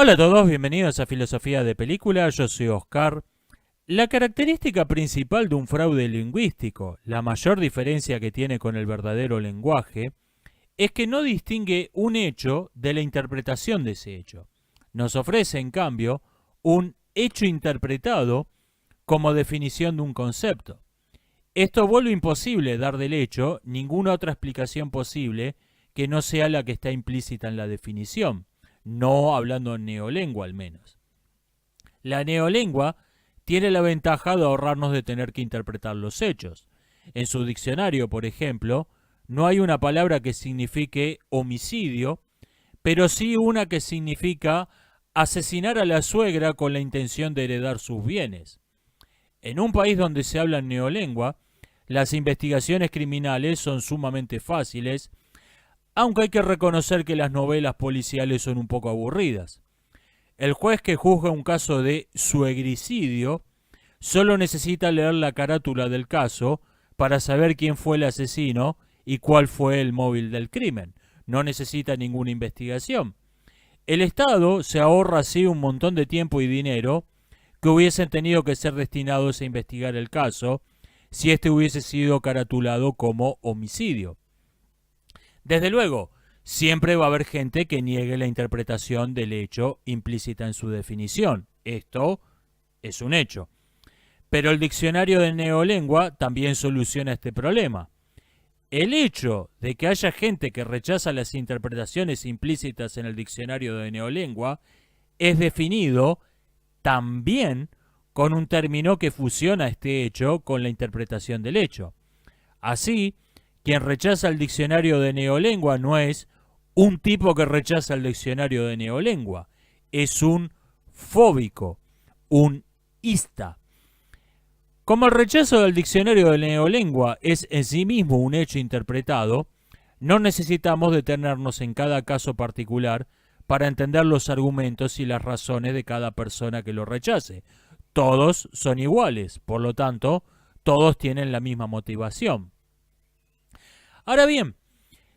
Hola a todos, bienvenidos a Filosofía de Película, yo soy Oscar. La característica principal de un fraude lingüístico, la mayor diferencia que tiene con el verdadero lenguaje, es que no distingue un hecho de la interpretación de ese hecho. Nos ofrece, en cambio, un hecho interpretado como definición de un concepto. Esto vuelve imposible dar del hecho ninguna otra explicación posible que no sea la que está implícita en la definición, no hablando en neolengua al menos. La neolengua tiene la ventaja de ahorrarnos de tener que interpretar los hechos. En su diccionario, por ejemplo, no hay una palabra que signifique homicidio, pero sí una que significa asesinar a la suegra con la intención de heredar sus bienes. En un país donde se habla neolengua, las investigaciones criminales son sumamente fáciles, aunque hay que reconocer que las novelas policiales son un poco aburridas. El juez que juzga un caso de suegricidio solo necesita leer la carátula del caso para saber quién fue el asesino y cuál fue el móvil del crimen. No necesita ninguna investigación. El Estado se ahorra así un montón de tiempo y dinero que hubiesen tenido que ser destinados a investigar el caso si este hubiese sido caratulado como homicidio. Desde luego, siempre va a haber gente que niegue la interpretación del hecho implícita en su definición. Esto es un hecho. Pero el diccionario de neolengua también soluciona este problema. El hecho de que haya gente que rechaza las interpretaciones implícitas en el diccionario de neolengua es definido también con un término que fusiona este hecho con la interpretación del hecho. Así, quien rechaza el diccionario de neolengua no es un tipo que rechaza el diccionario de neolengua, es un fóbico, un ista. Como el rechazo del diccionario de neolengua es en sí mismo un hecho interpretado, no necesitamos detenernos en cada caso particular para entender los argumentos y las razones de cada persona que lo rechace. Todos son iguales, por lo tanto, todos tienen la misma motivación. Ahora bien,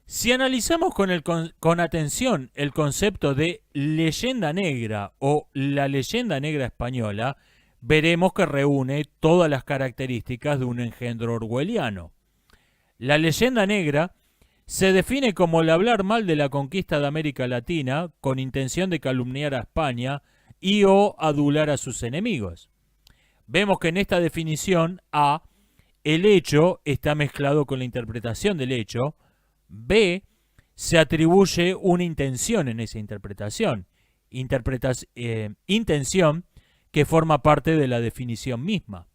si analizamos con atención el concepto de leyenda negra o la leyenda negra española, veremos que reúne todas las características de un engendro orwelliano. La leyenda negra se define como el hablar mal de la conquista de América Latina con intención de calumniar a España y o adular a sus enemigos. Vemos que en esta definición A, el hecho está mezclado con la interpretación del hecho. B, se atribuye una intención en esa interpretación. Intención que forma parte de la definición misma.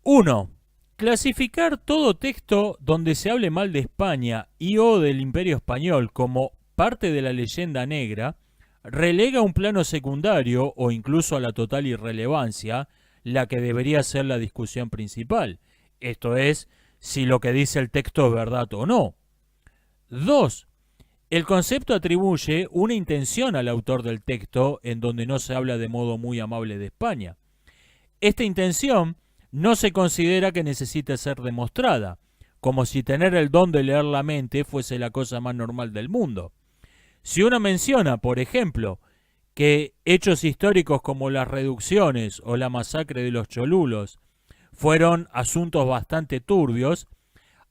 1. Clasificar todo texto donde se hable mal de España y o del Imperio Español como parte de la leyenda negra relega a un plano secundario o incluso a la total irrelevancia la que debería ser la discusión principal. Esto es, si lo que dice el texto es verdad o no. 2. El concepto atribuye una intención al autor del texto en donde no se habla de modo muy amable de España. Esta intención no se considera que necesite ser demostrada, como si tener el don de leer la mente fuese la cosa más normal del mundo. Si uno menciona, por ejemplo, que hechos históricos como las reducciones o la masacre de los Cholulos fueron asuntos bastante turbios,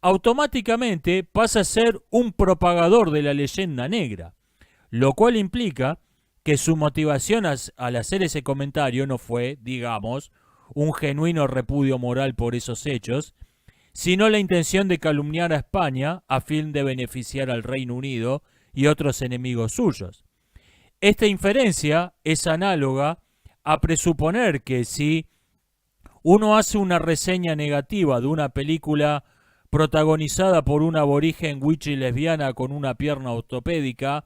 automáticamente pasa a ser un propagador de la leyenda negra, lo cual implica que su motivación al hacer ese comentario no fue, digamos, un genuino repudio moral por esos hechos, sino la intención de calumniar a España a fin de beneficiar al Reino Unido y otros enemigos suyos. Esta inferencia es análoga a presuponer que si uno hace una reseña negativa de una película protagonizada por una aborigen wichi lesbiana con una pierna ortopédica,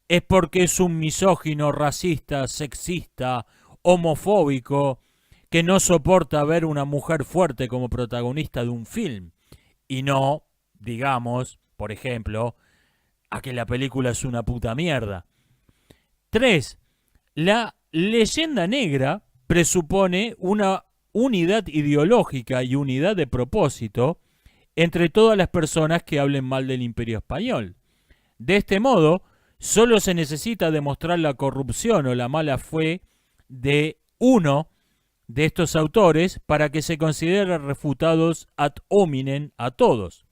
es porque es un misógino, racista, sexista, homofóbico, que no soporta ver una mujer fuerte como protagonista de un film, y no, digamos, por ejemplo, a que la película es una puta mierda. 3. La leyenda negra presupone una unidad ideológica y unidad de propósito entre todas las personas que hablen mal del Imperio Español. De este modo, Solo se necesita demostrar la corrupción o la mala fe de uno de estos autores para que se consideren refutados ad hominem a todos.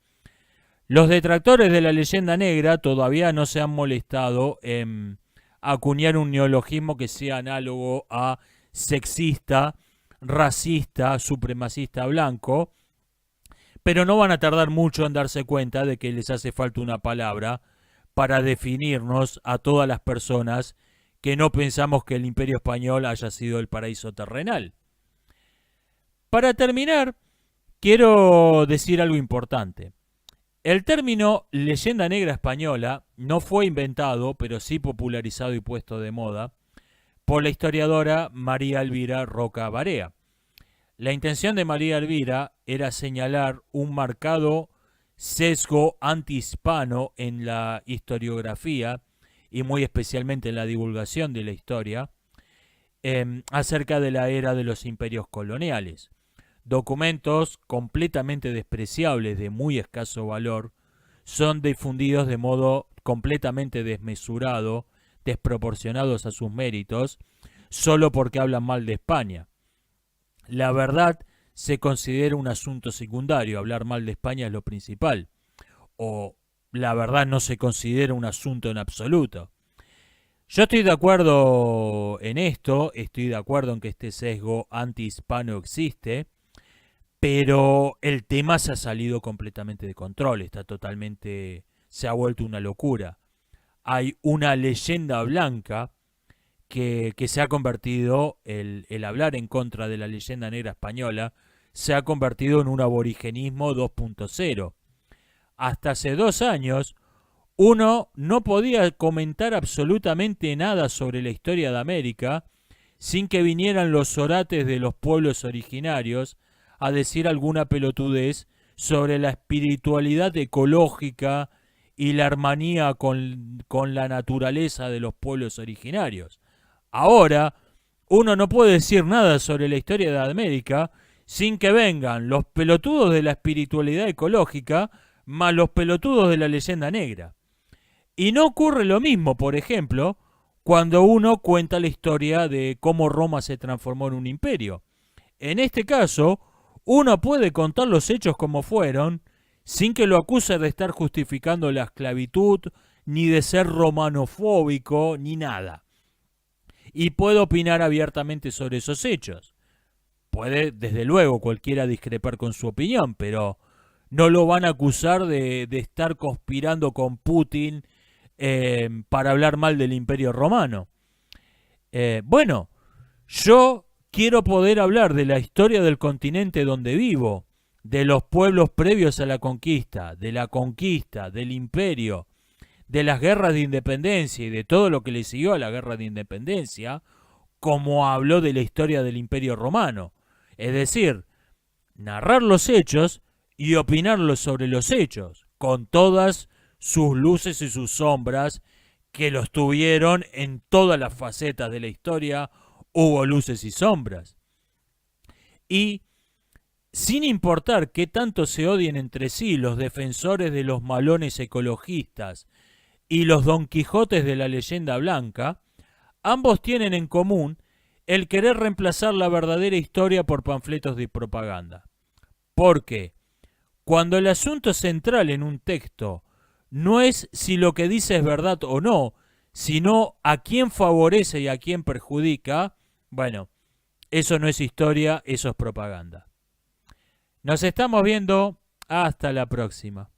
Los detractores de la leyenda negra todavía no se han molestado en acuñar un neologismo que sea análogo a sexista, racista, supremacista blanco, pero no van a tardar mucho en darse cuenta de que les hace falta una palabra para definirnos a todas las personas que no pensamos que el Imperio Español haya sido el paraíso terrenal. Para terminar, quiero decir algo importante. El término leyenda negra española no fue inventado, pero sí popularizado y puesto de moda, por la historiadora María Elvira Roca Barea. La intención de María Elvira era señalar un marcado sesgo antihispano en la historiografía y muy especialmente en la divulgación de la historia acerca de la era de los imperios coloniales. Documentos completamente despreciables de muy escaso valor son difundidos de modo completamente desmesurado, desproporcionados a sus méritos, solo porque hablan mal de España. La verdad se considera un asunto secundario, hablar mal de España es lo principal, o la verdad no se considera un asunto en absoluto. Yo estoy de acuerdo en esto, estoy de acuerdo en que este sesgo antihispano existe, pero el tema se ha salido completamente de control, se ha vuelto una locura. Hay una leyenda blanca que se ha convertido, el hablar en contra de la leyenda negra española, se ha convertido en un aborigenismo 2.0. Hasta hace 2 años, uno no podía comentar absolutamente nada sobre la historia de América sin que vinieran los orates de los pueblos originarios a decir alguna pelotudez sobre la espiritualidad ecológica y la armonía con la naturaleza de los pueblos originarios. Ahora, uno no puede decir nada sobre la historia de América sin que vengan los pelotudos de la espiritualidad ecológica más los pelotudos de la leyenda negra. Y no ocurre lo mismo, por ejemplo, cuando uno cuenta la historia de cómo Roma se transformó en un imperio. En este caso, uno puede contar los hechos como fueron, sin que lo acuse de estar justificando la esclavitud, ni de ser romanofóbico, ni nada. Y puede opinar abiertamente sobre esos hechos. Puede, desde luego, cualquiera discrepar con su opinión, pero no lo van a acusar de estar conspirando con Putin para hablar mal del Imperio Romano. Bueno, yo quiero poder hablar de la historia del continente donde vivo, de los pueblos previos a la conquista, del imperio, de las guerras de independencia y de todo lo que le siguió a la guerra de independencia, como habló de la historia del Imperio Romano. Es decir, narrar los hechos y opinarlos sobre los hechos, con todas sus luces y sus sombras que los tuvieron en todas las facetas de la historia. Hubo luces y sombras. Y sin importar qué tanto se odien entre sí los defensores de los malones ecologistas y los Don Quijotes de la leyenda blanca, ambos tienen en común el querer reemplazar la verdadera historia por panfletos de propaganda. Porque cuando el asunto central en un texto no es si lo que dice es verdad o no, sino a quién favorece y a quién perjudica, bueno, eso no es historia, eso es propaganda. Nos estamos viendo. Hasta la próxima.